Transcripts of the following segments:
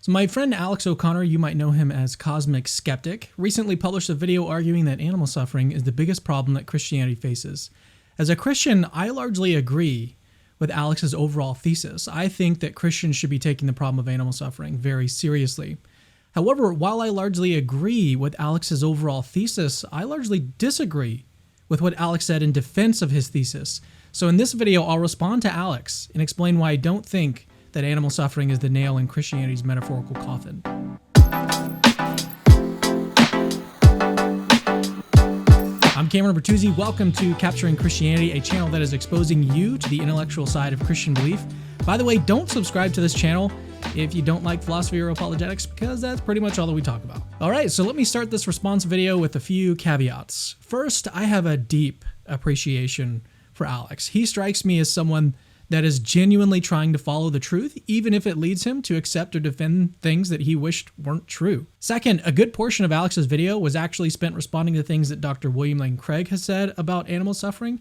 So my friend Alex O'Connor, you might know him as Cosmic Skeptic, recently published a video arguing that animal suffering is the biggest problem that Christianity faces. As a Christian, I largely agree with Alex's overall thesis. I think that Christians should be taking the problem of animal suffering very seriously. However, while I largely agree with Alex's overall thesis, I largely disagree with what Alex said in defense of his thesis. So in this video, I'll respond to Alex and explain why I don't think that animal suffering is the nail in Christianity's metaphorical coffin. I'm Cameron Bertuzzi. Welcome to Capturing Christianity, a channel that is exposing you to the intellectual side of Christian belief. By the way, don't subscribe to this channel if you don't like philosophy or apologetics, because that's pretty much all that we talk about. All right, so let me start this response video with a few caveats. First, I have a deep appreciation for Alex. He strikes me as someone that is genuinely trying to follow the truth, even if it leads him to accept or defend things that he wished weren't true. Second, a good portion of Alex's video was actually spent responding to things that Dr. William Lane Craig has said about animal suffering.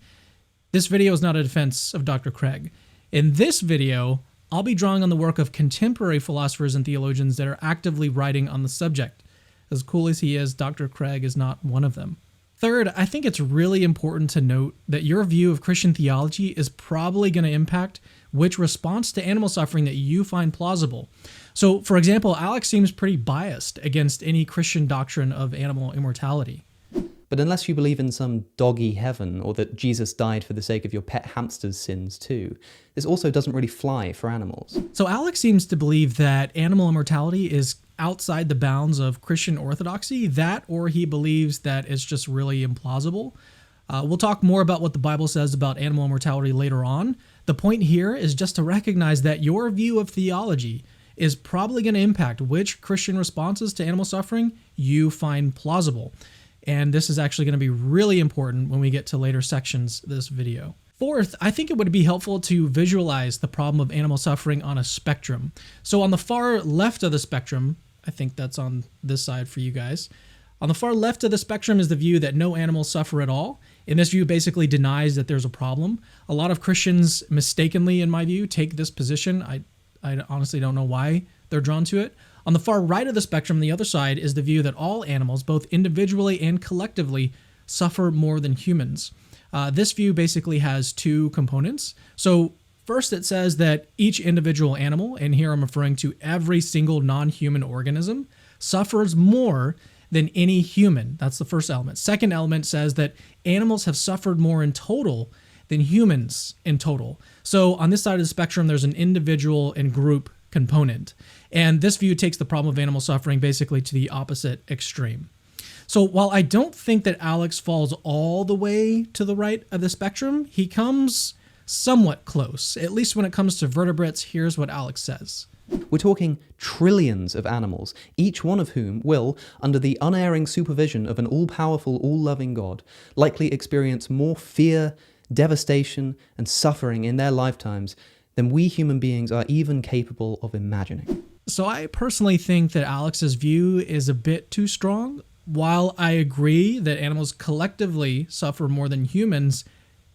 This video is not a defense of Dr. Craig. In this video, I'll be drawing on the work of contemporary philosophers and theologians that are actively writing on the subject. As cool as he is, Dr. Craig is not one of them. Third, I think it's really important to note that your view of Christian theology is probably going to impact which response to animal suffering that you find plausible. So, for example, Alex seems pretty biased against any Christian doctrine of animal immortality. But unless you believe in some doggy heaven, or that Jesus died for the sake of your pet hamster's sins too, this also doesn't really fly for animals. So Alex seems to believe that animal immortality is outside the bounds of Christian orthodoxy, that or he believes that it's just really implausible. We'll talk more about what the Bible says about animal immortality later on. The point here is just to recognize that your view of theology is probably going to impact which Christian responses to animal suffering you find plausible. And this is actually going to be really important when we get to later sections of this video. Fourth, I think it would be helpful to visualize the problem of animal suffering on a spectrum. So on the far left of the spectrum, I think that's on this side for you guys. On the far left of the spectrum is the view that no animals suffer at all. And this view basically denies that there's a problem. A lot of Christians mistakenly, in my view, take this position. I honestly don't know why they're drawn to it. On the far right of the spectrum, the other side, is the view that all animals, both individually and collectively, suffer more than humans. This view basically has two components. So first, it says that each individual animal, and here I'm referring to every single non-human organism, suffers more than any human. That's the first element. Second element says that animals have suffered more in total than humans in total. So on this side of the spectrum, there's an individual and group component. And this view takes the problem of animal suffering basically to the opposite extreme. So while I don't think that Alex falls all the way to the right of the spectrum, he comes somewhat close. At least when it comes to vertebrates, here's what Alex says. We're talking trillions of animals, each one of whom will, under the unerring supervision of an all-powerful, all-loving God, likely experience more fear, devastation, and suffering in their lifetimes than we human beings are even capable of imagining. So I personally think that Alex's view is a bit too strong. While I agree that animals collectively suffer more than humans,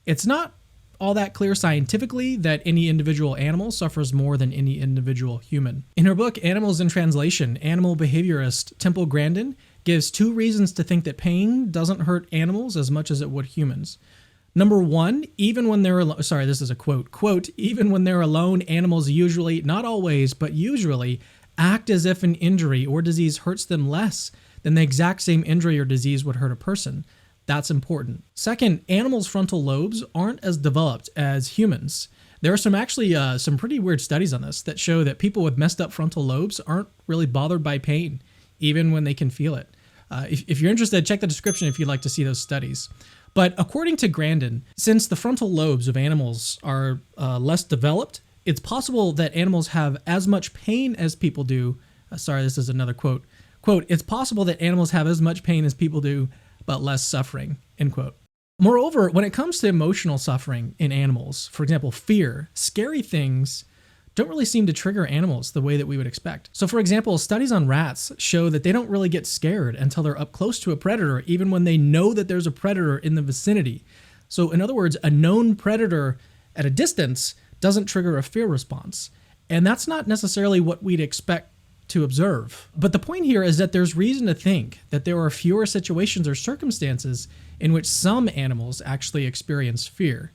it's not all that clear scientifically that any individual animal suffers more than any individual human. In her book, Animals in Translation, animal behaviorist Temple Grandin gives two reasons to think that pain doesn't hurt animals as much as it would humans. Number one, even when they're alone, sorry, this is a quote, even when they're alone, animals usually, not always, but usually act as if an injury or disease hurts them less than the exact same injury or disease would hurt a person. That's important. Second, animals' frontal lobes aren't as developed as humans. There are some pretty weird studies on this that show that people with messed up frontal lobes aren't really bothered by pain, even when they can feel it. If you're interested, check the description if you'd like to see those studies. But according to Grandin, since the frontal lobes of animals are less developed, it's possible that animals have as much pain as people do. Sorry, this is another quote. Quote, it's possible that animals have as much pain as people do, but less suffering, end quote. Moreover, when it comes to emotional suffering in animals, for example, fear, scary things don't really seem to trigger animals the way that we would expect. So for example, studies on rats show that they don't really get scared until they're up close to a predator, even when they know that there's a predator in the vicinity. So in other words, a known predator at a distance doesn't trigger a fear response. And that's not necessarily what we'd expect to observe. But the point here is that there's reason to think that there are fewer situations or circumstances in which some animals actually experience fear.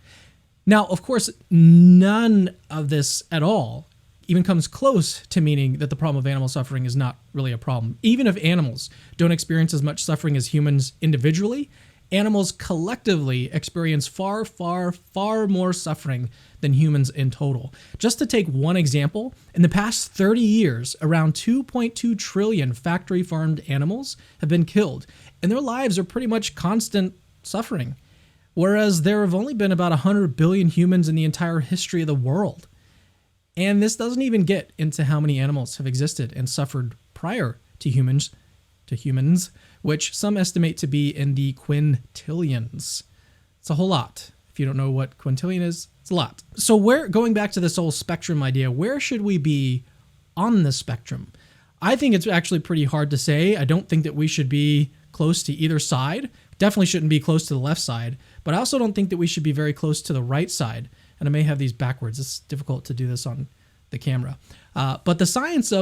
Now, of course, none of this at all even comes close to meaning that the problem of animal suffering is not really a problem. Even if animals don't experience as much suffering as humans individually, animals collectively experience far, far, far more suffering than humans in total. Just to take one example, in the past 30 years, around 2.2 trillion factory farmed animals have been killed, and their lives are pretty much constant suffering. Whereas there have only been about 100 billion humans in the entire history of the world. And this doesn't even get into how many animals have existed and suffered prior to humans, which some estimate to be in the quintillions. It's a whole lot. If you don't know what quintillion is, it's a lot. So going back to this whole spectrum idea, where should we be on the spectrum? I think it's actually pretty hard to say. I don't think that we should be close to either side. Definitely shouldn't be close to the left side, but I also don't think that we should be very close to the right side. And I may have these backwards. It's difficult to do this on the camera. But the science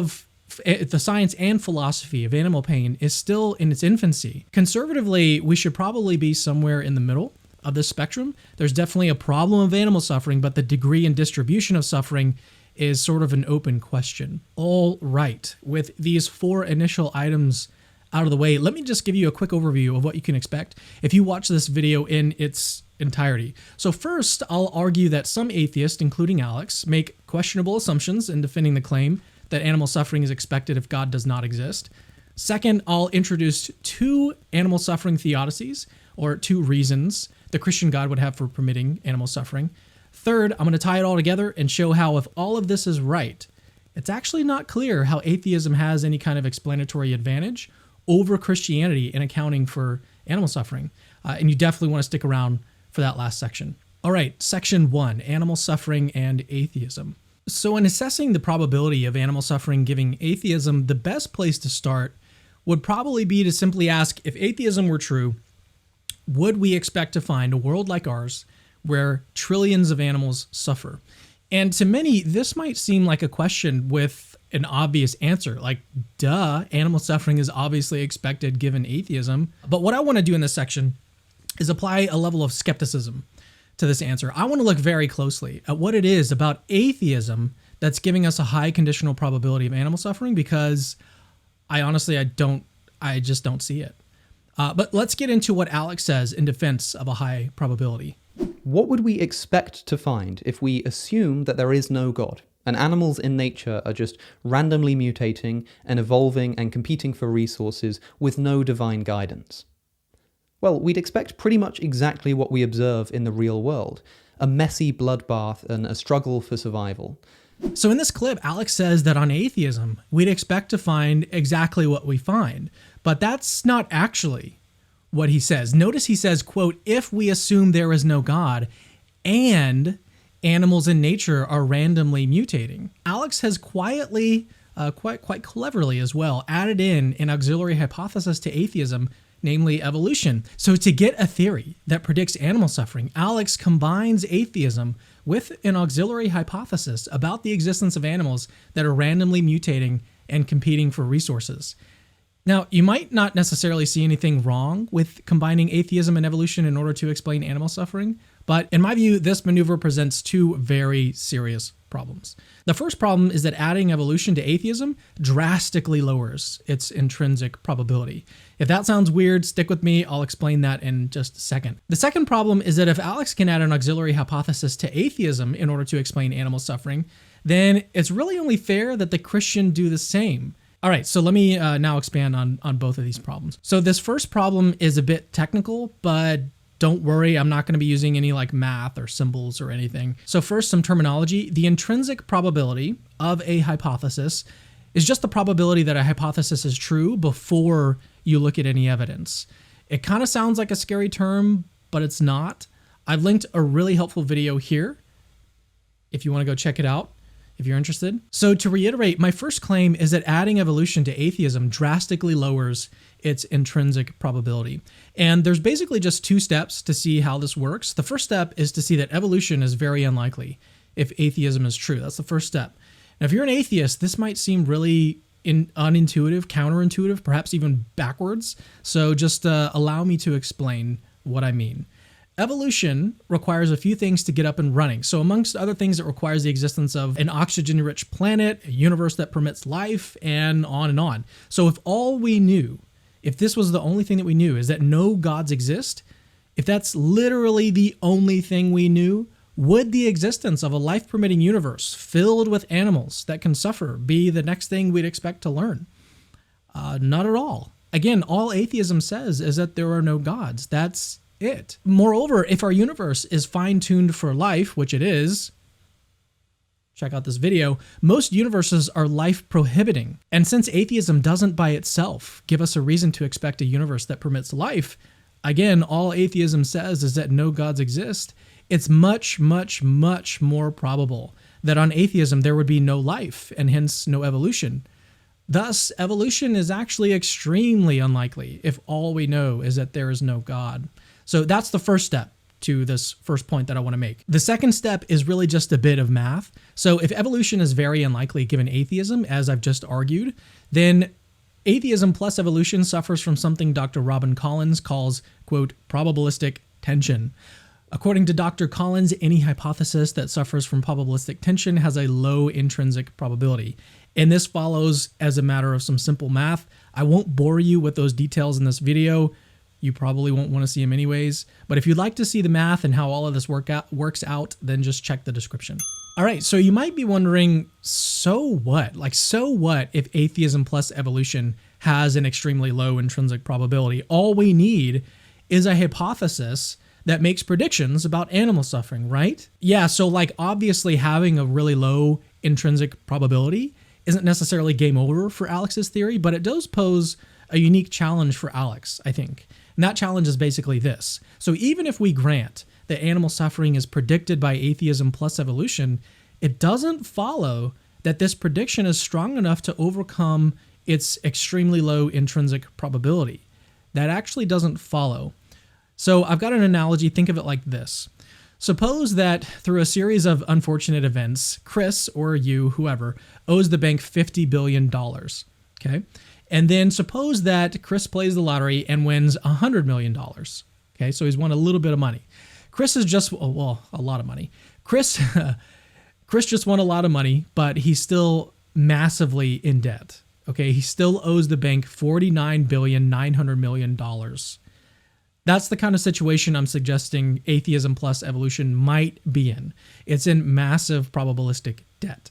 and philosophy of animal pain is still in its infancy. Conservatively, we should probably be somewhere in the middle of this spectrum. There's definitely a problem of animal suffering, but the degree and distribution of suffering is sort of an open question. All right, with these 4 initial items out of the way, let me just give you a quick overview of what you can expect if you watch this video in its entirety. So first, I'll argue that some atheists, including Alex, make questionable assumptions in defending the claim that animal suffering is expected if God does not exist. Second, I'll introduce 2 animal suffering theodicies, or 2 reasons the Christian God would have for permitting animal suffering. Third, I'm going to tie it all together and show how if all of this is right, it's actually not clear how atheism has any kind of explanatory advantage over Christianity in accounting for animal suffering. And you definitely want to stick around for that last section. All right, section 1, animal suffering and atheism. So in assessing the probability of animal suffering giving atheism, the best place to start would probably be to simply ask, if atheism were true, would we expect to find a world like ours where trillions of animals suffer? And to many, this might seem like a question with an obvious answer, like, duh, animal suffering is obviously expected given atheism. But what I want to do in this section is apply a level of skepticism to this answer. I want to look very closely at what it is about atheism that's giving us a high conditional probability of animal suffering, because I just don't see it. But let's get into what Alex says in defense of a high probability. What would we expect to find if we assume that there is no God, and animals in nature are just randomly mutating and evolving and competing for resources with no divine guidance? Well, we'd expect pretty much exactly what we observe in the real world, a messy bloodbath and a struggle for survival. So in this clip, Alex says that on atheism, we'd expect to find exactly what we find, but that's not actually what he says. Notice he says, quote, if we assume there is no God and animals in nature are randomly mutating. Alex has quietly, quite cleverly as well, added in an auxiliary hypothesis to atheism, namely evolution. So to get a theory that predicts animal suffering, Alex combines atheism with an auxiliary hypothesis about the existence of animals that are randomly mutating and competing for resources. Now, you might not necessarily see anything wrong with combining atheism and evolution in order to explain animal suffering, but in my view, this maneuver presents 2 very serious problems. The first problem is that adding evolution to atheism drastically lowers its intrinsic probability. If that sounds weird, stick with me, I'll explain that in just a second. The second problem is that if Alex can add an auxiliary hypothesis to atheism in order to explain animal suffering, then it's really only fair that the Christian do the same. All right, so let me now expand on both of these problems. So this first problem is a bit technical, but don't worry, I'm not going to be using any like math or symbols or anything. So first, some terminology. The intrinsic probability of a hypothesis is just the probability that a hypothesis is true before you look at any evidence. It kind of sounds like a scary term, but it's not. I've linked a really helpful video here if you want to go check it out, if you're interested. So to reiterate, my first claim is that adding evolution to atheism drastically lowers its intrinsic probability. And there's basically just 2 steps to see how this works. The first step is to see that evolution is very unlikely if atheism is true. That's the first step. Now, if you're an atheist, this might seem really unintuitive, counterintuitive, perhaps even backwards. So just allow me to explain what I mean. Evolution requires a few things to get up and running. So amongst other things, it requires the existence of an oxygen-rich planet, a universe that permits life, and on and on. So if all we knew, if this was the only thing that we knew, is that no gods exist, if that's literally the only thing we knew, would the existence of a life-permitting universe filled with animals that can suffer be the next thing we'd expect to learn? Not at all. Again, all atheism says is that there are no gods. That's it. Moreover, if our universe is fine-tuned for life, which it is, check out this video, most universes are life-prohibiting. And since atheism doesn't by itself give us a reason to expect a universe that permits life, again, all atheism says is that no gods exist. It's much, much, much more probable that on atheism there would be no life and hence no evolution. Thus, evolution is actually extremely unlikely if all we know is that there is no God. So that's the first step to this first point that I want to make. The second step is really just a bit of math. So if evolution is very unlikely given atheism, as I've just argued, then atheism plus evolution suffers from something Dr. Robin Collins calls, quote, probabilistic tension. According to Dr. Collins, any hypothesis that suffers from probabilistic tension has a low intrinsic probability. And this follows as a matter of some simple math. I won't bore you with those details in this video. You probably won't want to see them anyways. But if you'd like to see the math and how all of this works out, then just check the description. All right, so you might be wondering, so what? So what if atheism plus evolution has an extremely low intrinsic probability? All we need is a hypothesis that makes predictions about animal suffering, right? Yeah, so obviously having a really low intrinsic probability isn't necessarily game over for Alex's theory, but it does pose a unique challenge for Alex, I think. And that challenge is basically this. So even if we grant that animal suffering is predicted by atheism plus evolution, it doesn't follow that this prediction is strong enough to overcome its extremely low intrinsic probability. That actually doesn't follow. So I've got an analogy. Think of it like this. Suppose that through a series of unfortunate events, Chris or you, whoever, owes the bank $50 billion. Okay? And then suppose that Chris plays the lottery and wins $100 million. Okay, so he's won a little bit of money. Chris is just, well, a lot of money. Chris just won a lot of money, but he's still massively in debt. Okay, he still owes the bank $49.9 billion. That's the kind of situation I'm suggesting atheism plus evolution might be in. It's in massive probabilistic debt.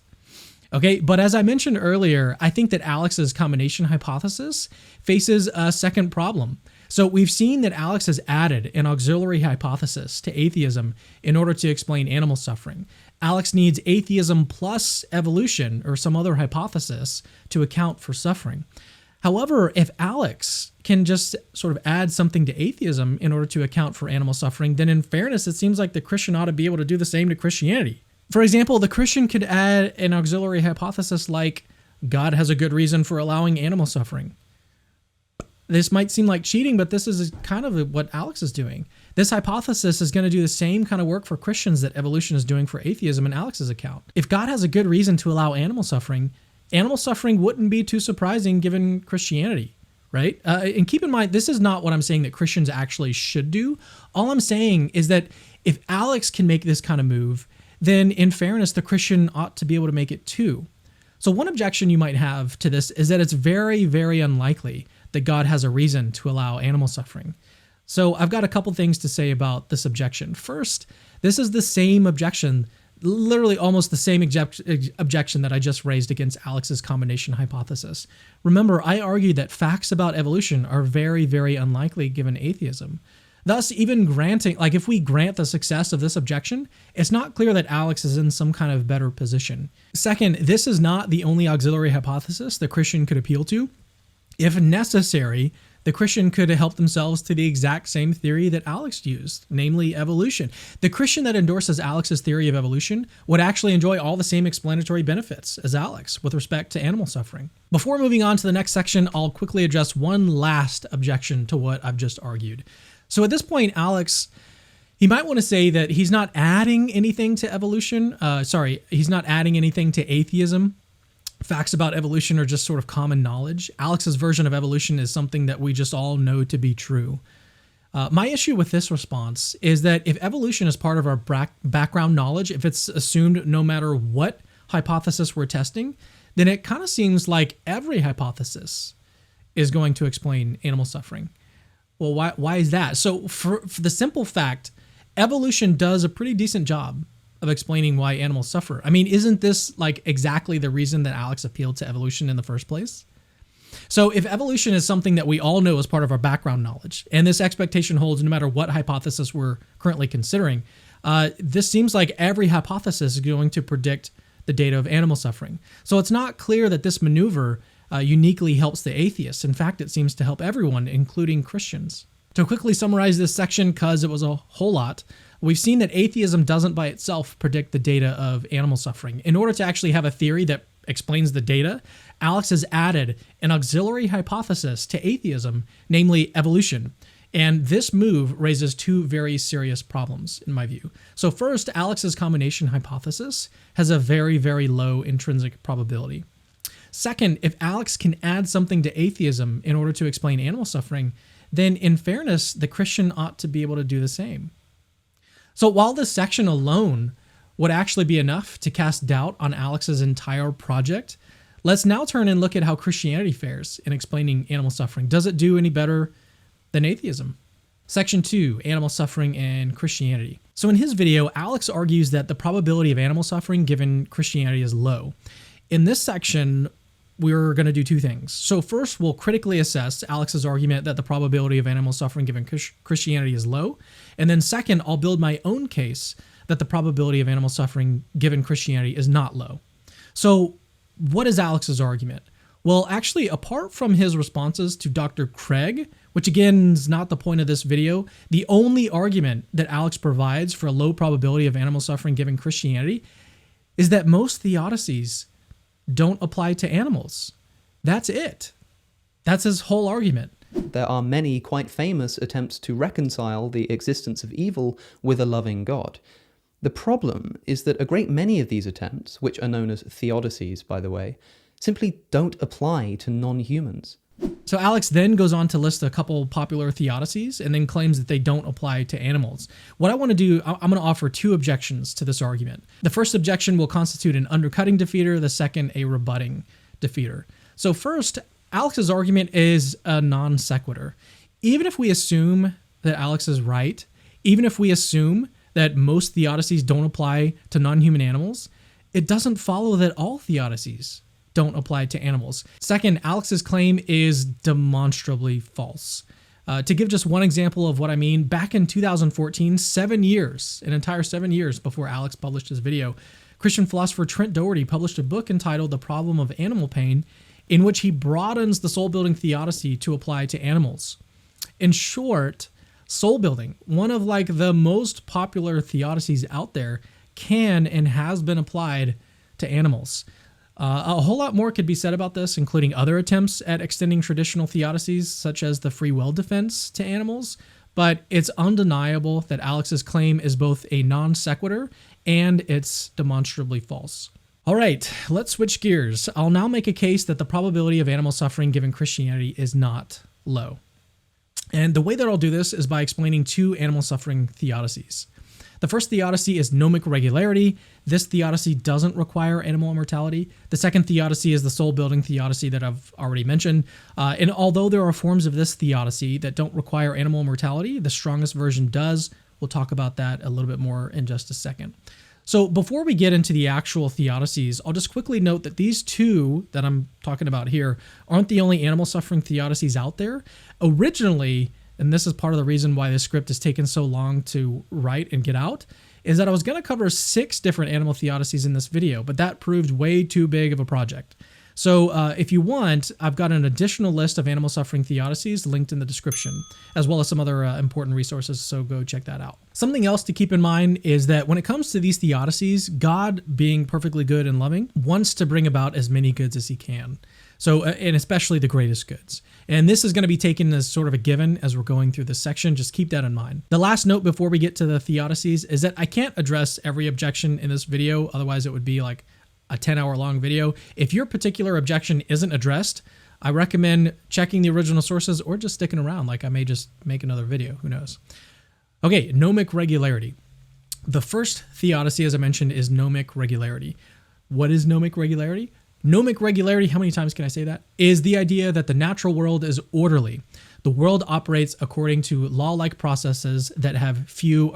Okay, but as I mentioned earlier, I think that Alex's combination hypothesis faces a second problem. So we've seen that Alex has added an auxiliary hypothesis to atheism in order to explain animal suffering. Alex needs atheism plus evolution or some other hypothesis to account for suffering. However, if Alex can just sort of add something to atheism in order to account for animal suffering, then in fairness, it seems like the Christian ought to be able to do the same to Christianity. For example, the Christian could add an auxiliary hypothesis like God has a good reason for allowing animal suffering. This might seem like cheating, but this is kind of what Alex is doing. This hypothesis is going to do the same kind of work for Christians that evolution is doing for atheism in Alex's account. If God has a good reason to allow animal suffering wouldn't be too surprising given Christianity, right? And keep in mind, this is not what I'm saying that Christians actually should do. All I'm saying is that if Alex can make this kind of move, then in fairness, the Christian ought to be able to make it too. So one objection you might have to this is that it's very, very unlikely that God has a reason to allow animal suffering. So I've got a couple things to say about this objection. First, this is the same objection, literally almost the same objection that I just raised against Alex's combination hypothesis. Remember, I argued that facts about evolution are very, very unlikely given atheism. Thus, even granting, if we grant the success of this objection, it's not clear that Alex is in some kind of better position. Second, this is not the only auxiliary hypothesis the Christian could appeal to. If necessary, the Christian could help themselves to the exact same theory that Alex used, namely evolution. The Christian that endorses Alex's theory of evolution would actually enjoy all the same explanatory benefits as Alex with respect to animal suffering. Before moving on to the next section, I'll quickly address one last objection to what I've just argued. So at this point, Alex, he might want to say that he's not adding anything to evolution. He's not adding anything to atheism. facts about evolution are just sort of common knowledge. Alex's version of evolution is something that we just all know to be true. My issue with this response is that if evolution is part of our background knowledge, if it's assumed no matter what hypothesis we're testing, then it kind of seems like every hypothesis is going to explain animal suffering. Well, why is that? So for the simple fact, evolution does a pretty decent job of explaining why animals suffer. I mean, isn't this like exactly the reason that Alex appealed to evolution in the first place? So if evolution is something that we all know as part of our background knowledge, and this expectation holds no matter what hypothesis we're currently considering, this seems like every hypothesis is going to predict the data of animal suffering. So it's not clear that this maneuver uniquely helps the atheists. In fact, it seems to help everyone, including Christians. To quickly summarize this section, because it was a whole lot, we've seen that atheism doesn't by itself predict the data of animal suffering. In order to actually have a theory that explains the data, Alex has added an auxiliary hypothesis to atheism, namely evolution. And this move raises two very serious problems, in my view. So first, Alex's combination hypothesis has a very, very low intrinsic probability. Second, if Alex can add something to atheism in order to explain animal suffering, then in fairness, the Christian ought to be able to do the same. So while this section alone would actually be enough to cast doubt on Alex's entire project, let's now turn and look at how Christianity fares in explaining animal suffering. Does it do any better than atheism? Section 2, Animal Suffering and Christianity. So in his video, Alex argues that the probability of animal suffering given Christianity is low. In this section, we're going to do two things. So first, we'll critically assess Alex's argument that the probability of animal suffering given Christianity is low. And then second, I'll build my own case that the probability of animal suffering given Christianity is not low. So what is Alex's argument? Well, actually, apart from his responses to Dr. Craig, which again is not the point of this video, the only argument that Alex provides for a low probability of animal suffering given Christianity is that most theodicies don't apply to animals. That's it. That's his whole argument. There are many quite famous attempts to reconcile the existence of evil with a loving God. The problem is that a great many of these attempts, which are known as theodicies, by the way, simply don't apply to non-humans. So Alex then goes on to list a couple popular theodicies and then claims that they don't apply to animals. What I want to do, I'm going to offer two objections to this argument. The first objection will constitute an undercutting defeater, the second a rebutting defeater. So first, Alex's argument is a non sequitur. Even if we assume that Alex is right, even if we assume that most theodicies don't apply to non-human animals, it doesn't follow that all theodicies don't apply to animals. Second, Alex's claim is demonstrably false. To give just one example of what I mean, back in 2014, an entire 7 years before Alex published his video, Christian philosopher Trent Doherty published a book entitled The Problem of Animal Pain, in which he broadens the soul-building theodicy to apply to animals. In short, soul building, one of like the most popular theodicies out there, can and has been applied to animals. A whole lot more could be said about this, including other attempts at extending traditional theodicies, such as the free will defense, to animals, but it's undeniable that Alex's claim is both a non sequitur and it's demonstrably false. All right, let's switch gears. I'll now make a case that the probability of animal suffering given Christianity is not low. And the way that I'll do this is by explaining two animal suffering theodicies. The first theodicy is gnomic regularity. This theodicy doesn't require animal immortality. The second theodicy is the soul-building theodicy that I've already mentioned. And although there are forms of this theodicy that don't require animal immortality, the strongest version does. We'll talk about that a little bit more in just a second. So before we get into the actual theodicies, I'll just quickly note that these two that I'm talking about here aren't the only animal suffering theodicies out there. Originally, and this is part of the reason why this script has taken so long to write and get out, is that I was going to cover 6 different animal theodicies in this video, but that proved way too big of a project. So if you want, I've got an additional list of animal suffering theodicies linked in the description, as well as some other important resources, so go check that out. Something else to keep in mind is that when it comes to these theodicies, God, being perfectly good and loving, wants to bring about as many goods as he can. So, and especially the greatest goods. And this is going to be taken as sort of a given as we're going through this section. Just keep that in mind. The last note before we get to the theodicies is that I can't address every objection in this video. Otherwise, it would be like a 10-hour long video. If your particular objection isn't addressed, I recommend checking the original sources or just sticking around. Like I may just make another video, who knows? Okay, gnomic regularity. The first theodicy, as I mentioned, is gnomic regularity. What is gnomic regularity? Gnomic regularity, how many times can I say that? Is the idea that the natural world is orderly. The world operates according to law-like processes that have few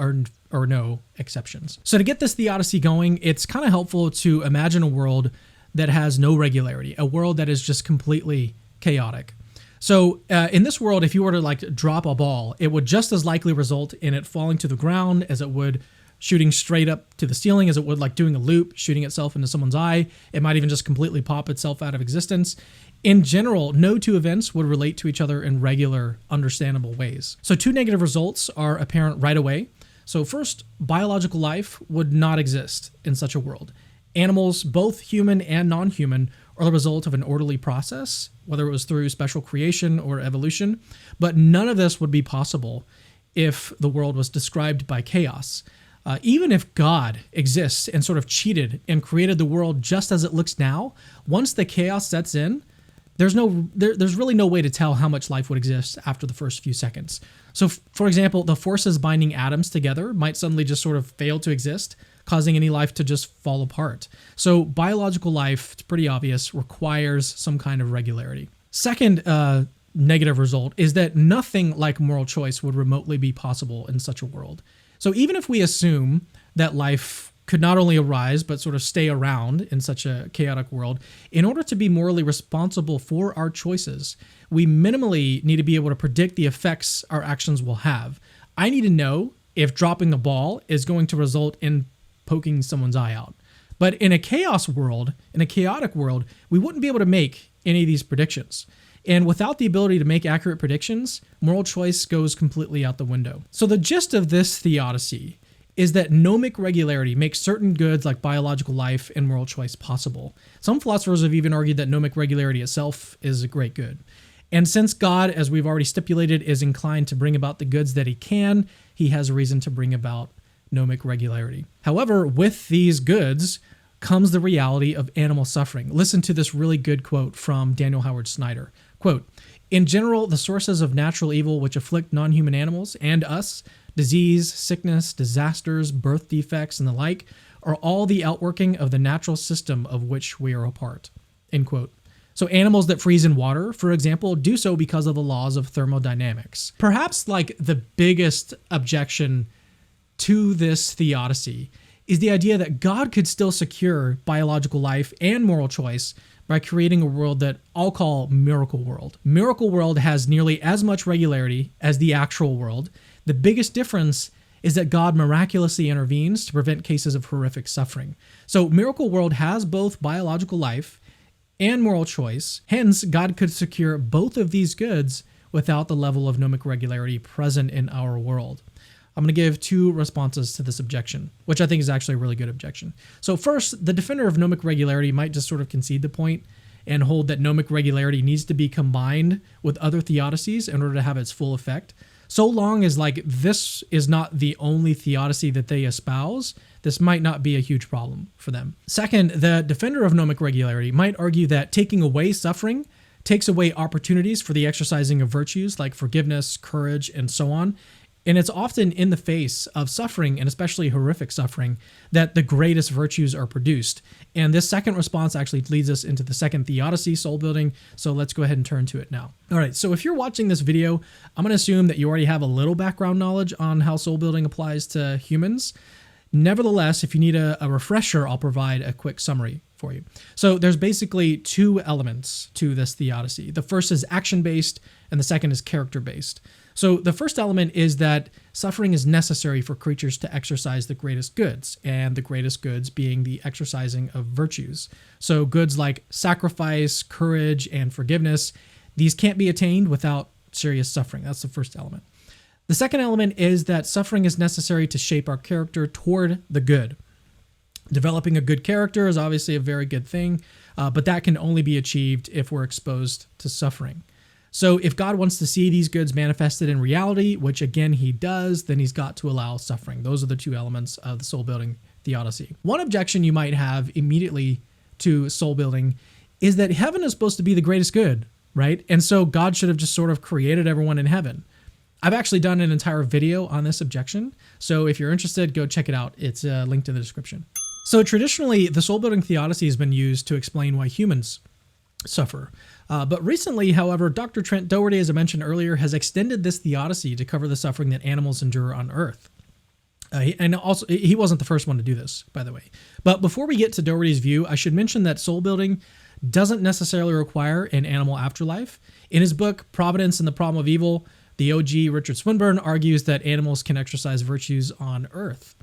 or no exceptions. So to get this theodicy going, it's kind of helpful to imagine a world that has no regularity, a world that is just completely chaotic. So in this world, if you were to like drop a ball, it would just as likely result in it falling to the ground as it would shooting straight up to the ceiling, as it would like doing a loop, shooting itself into someone's eye. It might even just completely pop itself out of existence. In general, no two events would relate to each other in regular, understandable ways. So two negative results are apparent right away. So first, biological life would not exist in such a world. Animals, both human and non-human, are the result of an orderly process, whether it was through special creation or evolution. But none of this would be possible if the world was described by chaos. Even if God exists and sort of cheated and created the world just as it looks now, once the chaos sets in, there's really no way to tell how much life would exist after the first few seconds. So, for example, the forces binding atoms together might suddenly just sort of fail to exist, causing any life to just fall apart. So biological life, it's pretty obvious, requires some kind of regularity. Second negative result is that nothing like moral choice would remotely be possible in such a world. So even if we assume that life could not only arise, but sort of stay around in such a chaotic world, in order to be morally responsible for our choices, we minimally need to be able to predict the effects our actions will have. I need to know if dropping the ball is going to result in poking someone's eye out. But in a chaos world, in a chaotic world, we wouldn't be able to make any of these predictions. And without the ability to make accurate predictions, moral choice goes completely out the window. So the gist of this theodicy is that gnomic regularity makes certain goods like biological life and moral choice possible. Some philosophers have even argued that gnomic regularity itself is a great good. And since God, as we've already stipulated, is inclined to bring about the goods that he can, he has a reason to bring about gnomic regularity. However, with these goods comes the reality of animal suffering. Listen to this really good quote from Daniel Howard Snyder. Quote, "In general, the sources of natural evil which afflict non-human animals and us, disease, sickness, disasters, birth defects, and the like, are all the outworking of the natural system of which we are a part." End quote. So animals that freeze in water, for example, do so because of the laws of thermodynamics. Perhaps like the biggest objection to this theodicy is the idea that God could still secure biological life and moral choice by creating a world that I'll call Miracle World. Miracle World has nearly as much regularity as the actual world. The biggest difference is that God miraculously intervenes to prevent cases of horrific suffering. So Miracle World has both biological life and moral choice. Hence, God could secure both of these goods without the level of gnomic regularity present in our world. I'm going to give two responses to this objection, which I think is actually a really good objection. So first, the defender of gnomic regularity might just sort of concede the point and hold that gnomic regularity needs to be combined with other theodicies in order to have its full effect. So long as like this is not the only theodicy that they espouse, this might not be a huge problem for them. Second, the defender of gnomic regularity might argue that taking away suffering takes away opportunities for the exercising of virtues like forgiveness, courage, and so on. And it's often in the face of suffering, and especially horrific suffering, that the greatest virtues are produced. And this second response actually leads us into the second theodicy, soul building. So let's go ahead and turn to it now. All right, so if you're watching this video, I'm going to assume that you already have a little background knowledge on how soul building applies to humans. Nevertheless, if you need a refresher, I'll provide a quick summary for you. So there's basically two elements to this theodicy. The first is action-based, and the second is character-based. So the first element is that suffering is necessary for creatures to exercise the greatest goods, and the greatest goods being the exercising of virtues. So goods like sacrifice, courage, and forgiveness, these can't be attained without serious suffering. That's the first element. The second element is that suffering is necessary to shape our character toward the good. Developing a good character is obviously a very good thing, but that can only be achieved if we're exposed to suffering. So if God wants to see these goods manifested in reality, which again he does, then he's got to allow suffering. Those are the two elements of the soul building theodicy. One objection you might have immediately to soul building is that heaven is supposed to be the greatest good, right? And so God should have just sort of created everyone in heaven. I've actually done an entire video on this objection. So if you're interested, go check it out. It's linked in the description. So traditionally, the soul building theodicy has been used to explain why humans suffer. But recently, however, Dr. Trent Doherty, as I mentioned earlier, has extended this theodicy to cover the suffering that animals endure on Earth. And also, he wasn't the first one to do this, by the way. But before we get to Doherty's view, I should mention that soul building doesn't necessarily require an animal afterlife. In his book, Providence and the Problem of Evil, the OG Richard Swinburne argues that animals can exercise virtues on Earth.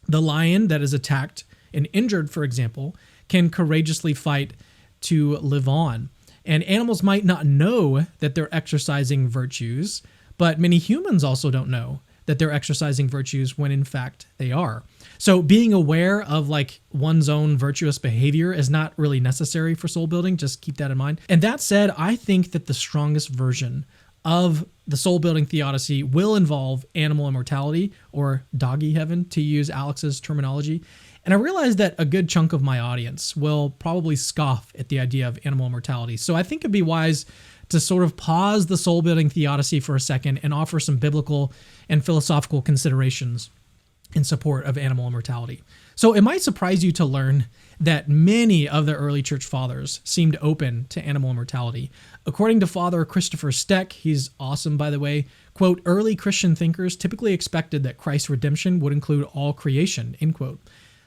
The lion that is attacked and injured, for example, can courageously fight to live on. And animals might not know that they're exercising virtues, but many humans also don't know that they're exercising virtues when in fact they are. So being aware of like one's own virtuous behavior is not really necessary for soul building. Just keep that in mind. And that said, I think that the strongest version of the soul building theodicy will involve animal immortality, or doggy heaven, to use Alex's terminology. And I realize that a good chunk of my audience will probably scoff at the idea of animal immortality. So I think it'd be wise to sort of pause the soul building theodicy for a second and offer some biblical and philosophical considerations in support of animal immortality. So it might surprise you to learn that many of the early church fathers seemed open to animal immortality. According to Father Christopher Steck, he's awesome, by the way, quote, early Christian thinkers typically expected that Christ's redemption would include all creation, end quote.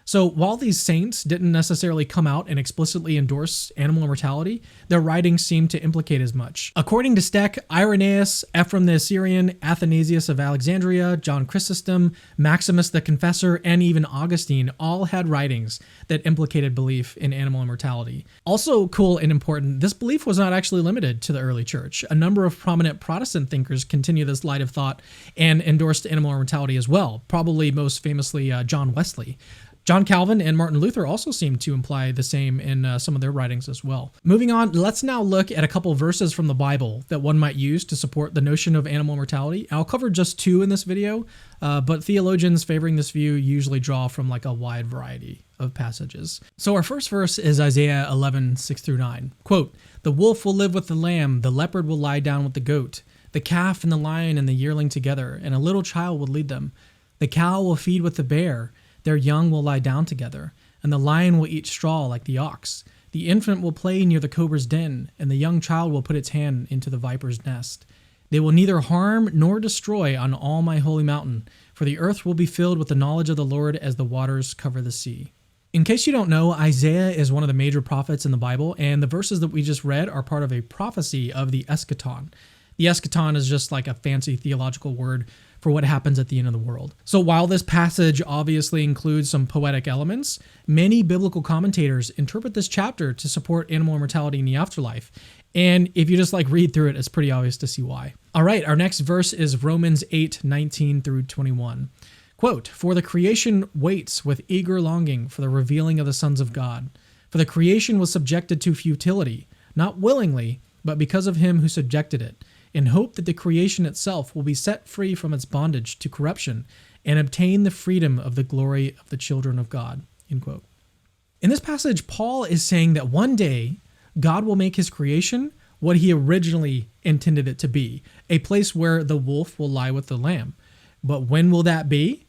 So while these saints didn't necessarily come out and explicitly endorse animal immortality, their writings seem to implicate as much. According to Steck, Irenaeus, Ephraim the Assyrian, Athanasius of Alexandria, John Chrysostom, Maximus the Confessor, and even Augustine all had writings that implicated belief in animal immortality. Also cool and important, this belief was not actually limited to the early church. A number of prominent Protestant thinkers continue this line of thought and endorsed animal immortality as well, probably most famously John Wesley. John Calvin and Martin Luther also seem to imply the same in some of their writings as well. Moving on, let's now look at a couple verses from the Bible that one might use to support the notion of animal immortality. I'll cover just two in this video, but theologians favoring this view usually draw from like a wide variety of passages. So our first verse is Isaiah 11:6-9. Quote, "The wolf will live with the lamb, the leopard will lie down with the goat, the calf and the lion and the yearling together, and a little child will lead them. The cow will feed with the bear, their young will lie down together, and the lion will eat straw like the ox. The infant will play near the cobra's den, and the young child will put its hand into the viper's nest. They will neither harm nor destroy on all my holy mountain, for the earth will be filled with the knowledge of the Lord as the waters cover the sea." In case you don't know, Isaiah is one of the major prophets in the Bible, and the verses that we just read are part of a prophecy of the eschaton. The eschaton is just like a fancy theological word for what happens at the end of the world. So while this passage obviously includes some poetic elements, many biblical commentators interpret this chapter to support animal immortality in the afterlife. And if you just like read through it, it's pretty obvious to see why. All right, our next verse is Romans 8:19-21. Quote, "For the creation waits with eager longing for the revealing of the sons of God. For the creation was subjected to futility, not willingly, but because of him who subjected it, in hope that the creation itself will be set free from its bondage to corruption and obtain the freedom of the glory of the children of God." End quote. In this passage, Paul is saying that one day God will make his creation what he originally intended it to be, a place where the wolf will lie with the lamb. But when will that be?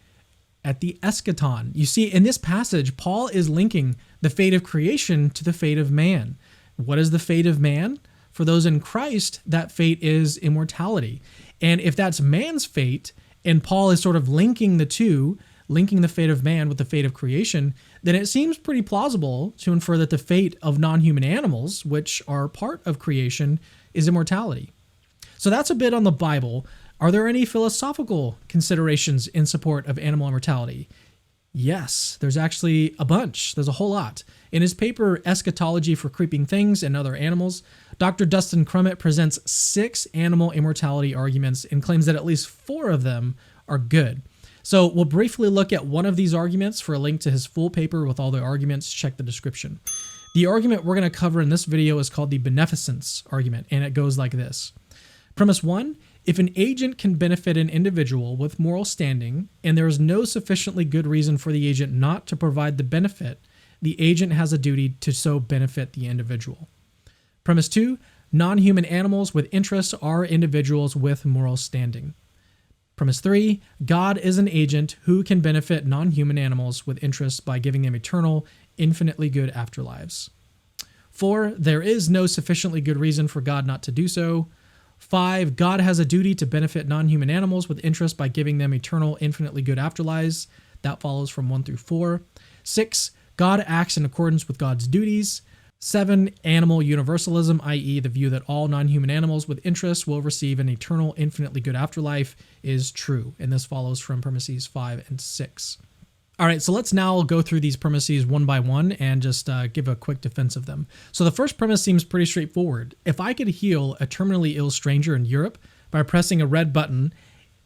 At the eschaton. You see, in this passage, Paul is linking the fate of creation to the fate of man. What is the fate of man? For those in Christ, that fate is immortality. And if that's man's fate, and Paul is sort of linking the two, linking the fate of man with the fate of creation, then it seems pretty plausible to infer that the fate of non-human animals, which are part of creation, is immortality. So that's a bit on the Bible. Are there any philosophical considerations in support of animal immortality? Yes, there's actually a bunch. There's a whole lot. In his paper, Eschatology for Creeping Things and Other Animals, Dr. Dustin Crummett presents 6 animal immortality arguments and claims that at least 4 of them are good. So we'll briefly look at one of these arguments. For a link to his full paper with all the arguments, check the description. The argument we're going to cover in this video is called the beneficence argument, and it goes like this. Premise 1, if an agent can benefit an individual with moral standing, and there is no sufficiently good reason for the agent not to provide the benefit, the agent has a duty to so benefit the individual. Premise 2, non-human animals with interests are individuals with moral standing. Premise 3, God is an agent who can benefit non-human animals with interests by giving them eternal, infinitely good afterlives. 4, there is no sufficiently good reason for God not to do so. 5, God has a duty to benefit non-human animals with interest by giving them eternal, infinitely good afterlives. That follows from 1 through 4. 6, God acts in accordance with God's duties. 7, animal universalism, i.e. the view that all non-human animals with interest will receive an eternal, infinitely good afterlife, is true. And this follows from premises 5 and 6. All right, so let's now go through these premises one by one and just give a quick defense of them. So the first premise seems pretty straightforward. If I could heal a terminally ill stranger in Europe by pressing a red button,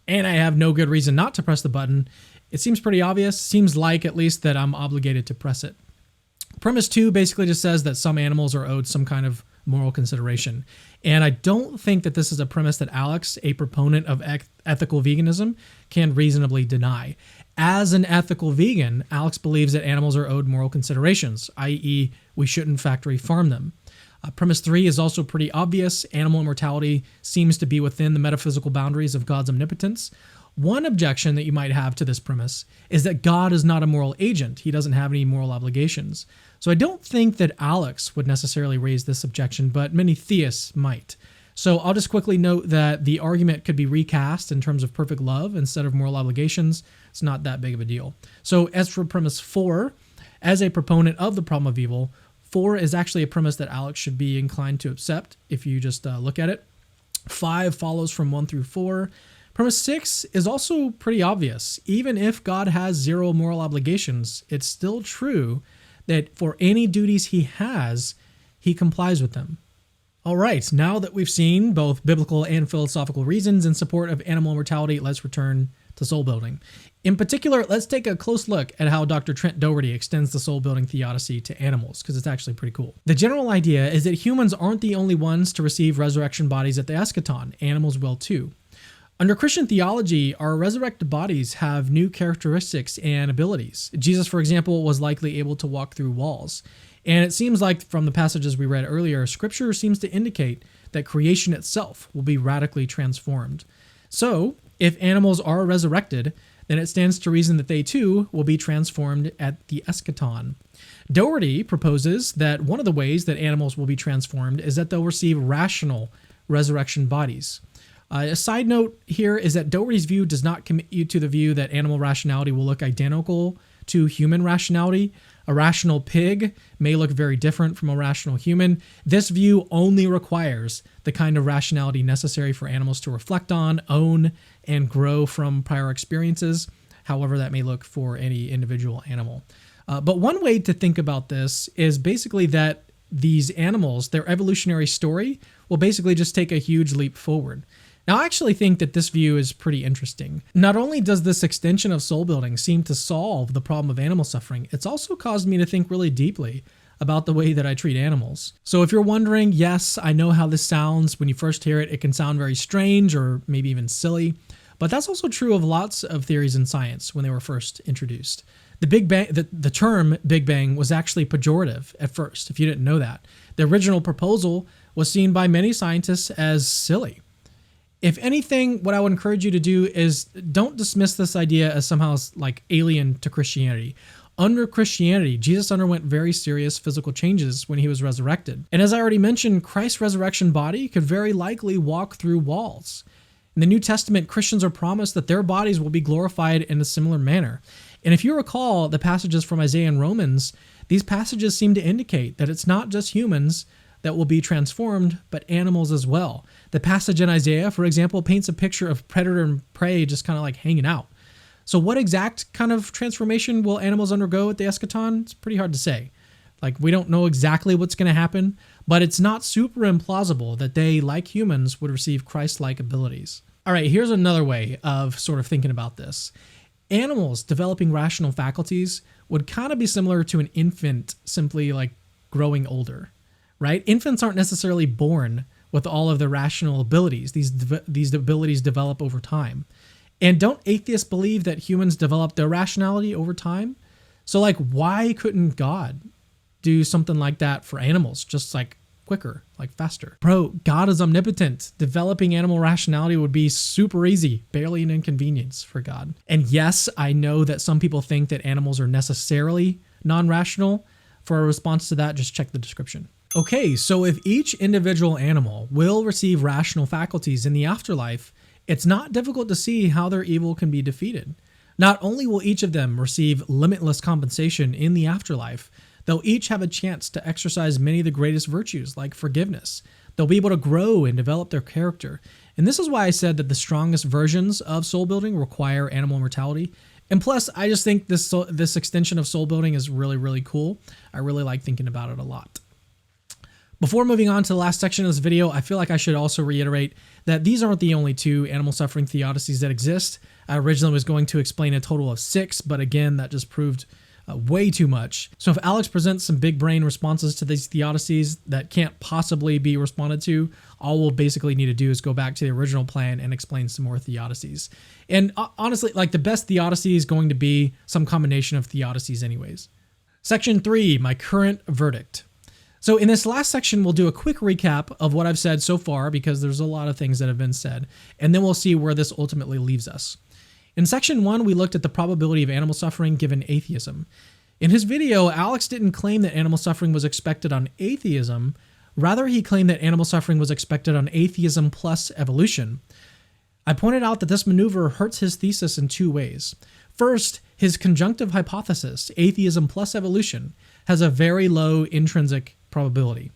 and I have no good reason not to press the button, it seems pretty obvious, seems like at least that I'm obligated to press it. Premise 2 basically just says that some animals are owed some kind of moral consideration. And I don't think that this is a premise that Alex, a proponent of ethical veganism, can reasonably deny. As an ethical vegan, Alex believes that animals are owed moral considerations, i.e. we shouldn't factory farm them. Premise 3 is also pretty obvious. Animal immortality seems to be within the metaphysical boundaries of God's omnipotence. One objection that you might have to this premise is that God is not a moral agent. He doesn't have any moral obligations. So I don't think that Alex would necessarily raise this objection, but many theists might. So I'll just quickly note that the argument could be recast in terms of perfect love instead of moral obligations. It's not that big of a deal. So as for premise 4, as a proponent of the problem of evil, 4 is actually a premise that Alex should be inclined to accept if you just look at it. 5 follows from 1 through 4. Premise 6 is also pretty obvious. Even if God has zero moral obligations, it's still true that for any duties he has, he complies with them. All right, now that we've seen both biblical and philosophical reasons in support of animal immortality, let's return to soul building. In particular, let's take a close look at how Dr. Trent Doherty extends the soul building theodicy to animals, because it's actually pretty cool. The general idea is that humans aren't the only ones to receive resurrection bodies at the eschaton. Animals will too. Under Christian theology, our resurrected bodies have new characteristics and abilities. Jesus, for example, was likely able to walk through walls. And it seems like from the passages we read earlier, Scripture seems to indicate that creation itself will be radically transformed. So, if animals are resurrected, then it stands to reason that they too will be transformed at the eschaton. Doherty proposes that one of the ways that animals will be transformed is that they'll receive rational resurrection bodies. A side note here is that Doherty's view does not commit you to the view that animal rationality will look identical to human rationality. A rational pig may look very different from a rational human. This view only requires the kind of rationality necessary for animals to reflect on, own, and grow from prior experiences, however that may look for any individual animal. But one way to think about this is basically that these animals, their evolutionary story, will basically just take a huge leap forward. Now, I actually think that this view is pretty interesting. Not only does this extension of soul building seem to solve the problem of animal suffering, it's also caused me to think really deeply about the way that I treat animals. So if you're wondering, yes, I know how this sounds. When you first hear it, it can sound very strange or maybe even silly. But that's also true of lots of theories in science when they were first introduced. The Big Bang, the term Big Bang was actually pejorative at first, if you didn't know that. The original proposal was seen by many scientists as silly. If anything, what I would encourage you to do is don't dismiss this idea as somehow like alien to Christianity. Under Christianity, Jesus underwent very serious physical changes when he was resurrected. And as I already mentioned, Christ's resurrection body could very likely walk through walls. In the New Testament, Christians are promised that their bodies will be glorified in a similar manner. And if you recall the passages from Isaiah and Romans, these passages seem to indicate that it's not just humans that will be transformed, but animals as well. The passage in Isaiah, for example, paints a picture of predator and prey just kind of like hanging out. So what exact kind of transformation will animals undergo at the eschaton? It's pretty hard to say. Like, we don't know exactly what's going to happen, but it's not super implausible that they, like humans, would receive Christ-like abilities. All right, here's another way of sort of thinking about this. Animals developing rational faculties would kind of be similar to an infant simply like growing older. Right? Infants aren't necessarily born with all of their rational abilities. These abilities develop over time. And don't atheists believe that humans develop their rationality over time? So like, why couldn't God do something like that for animals, just like quicker, like faster? Bro, God is omnipotent. Developing animal rationality would be super easy, barely an inconvenience for God. And yes, I know that some people think that animals are necessarily non-rational. For a response to that, just check the description. Okay, so if each individual animal will receive rational faculties in the afterlife, it's not difficult to see how their evil can be defeated. Not only will each of them receive limitless compensation in the afterlife, they'll each have a chance to exercise many of the greatest virtues, like forgiveness. They'll be able to grow and develop their character. And this is why I said that the strongest versions of soul building require animal mortality. And plus, I just think this extension of soul building is really, really cool. I really like thinking about it a lot. Before moving on to the last section of this video, I feel like I should also reiterate that these aren't the only two animal suffering theodicies that exist. I originally was going to explain a total of 6, but again, that just proved way too much. So if Alex presents some big brain responses to these theodicies that can't possibly be responded to, all we'll basically need to do is go back to the original plan and explain some more theodicies. And honestly, like the best theodicy is going to be some combination of theodicies anyways. Section 3, my current verdict. So in this last section, we'll do a quick recap of what I've said so far because there's a lot of things that have been said, and then we'll see where this ultimately leaves us. In section 1, we looked at the probability of animal suffering given atheism. In his video, Alex didn't claim that animal suffering was expected on atheism. Rather, he claimed that animal suffering was expected on atheism plus evolution. I pointed out that this maneuver hurts his thesis in 2 ways. First, his conjunctive hypothesis, atheism plus evolution, has a very low intrinsic probability.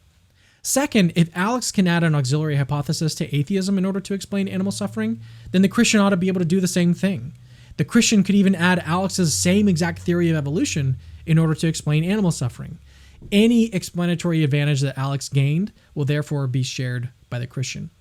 Second, if Alex can add an auxiliary hypothesis to atheism in order to explain animal suffering, then the Christian ought to be able to do the same thing. The Christian could even add Alex's same exact theory of evolution in order to explain animal suffering. Any explanatory advantage that Alex gained will therefore be shared by the Christian.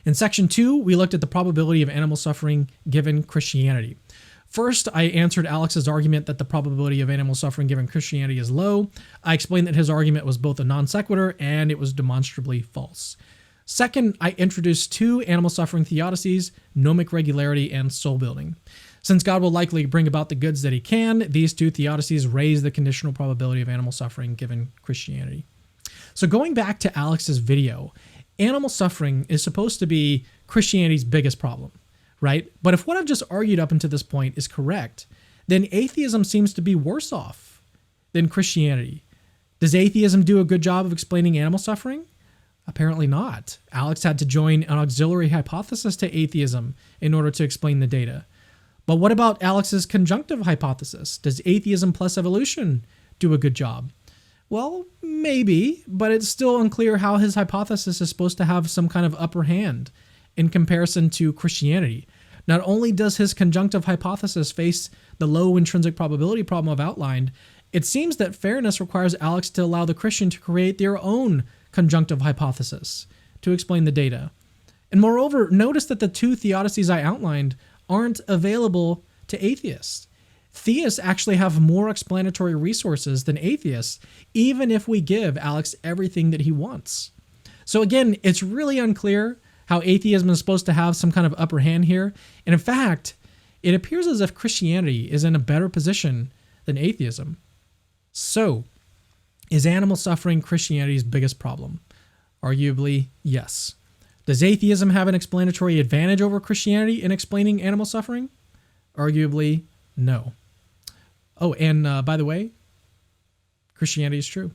In section 2, we looked at the probability of animal suffering given Christianity. First, I answered Alex's argument that the probability of animal suffering given Christianity is low. I explained that his argument was both a non sequitur and it was demonstrably false. Second, I introduced 2 animal suffering theodicies, gnomic regularity and soul building. Since God will likely bring about the goods that he can, these 2 theodicies raise the conditional probability of animal suffering given Christianity. So going back to Alex's video, animal suffering is supposed to be Christianity's biggest problem, right? But if what I've just argued up until this point is correct, then atheism seems to be worse off than Christianity. Does atheism do a good job of explaining animal suffering? Apparently not. Alex had to join an auxiliary hypothesis to atheism in order to explain the data. But what about Alex's conjunctive hypothesis? Does atheism plus evolution do a good job? Well, maybe, but it's still unclear how his hypothesis is supposed to have some kind of upper hand in comparison to Christianity. Not only does his conjunctive hypothesis face the low intrinsic probability problem I've outlined, it seems that fairness requires Alex to allow the Christian to create their own conjunctive hypothesis to explain the data. And moreover, notice that the 2 theodicies I outlined aren't available to atheists. Theists actually have more explanatory resources than atheists, even if we give Alex everything that he wants. So again, it's really unclear how atheism is supposed to have some kind of upper hand here. And in fact, it appears as if Christianity is in a better position than atheism. So, is animal suffering Christianity's biggest problem? Arguably, yes. Does atheism have an explanatory advantage over Christianity in explaining animal suffering? Arguably, no. Oh, and by the way, Christianity is true.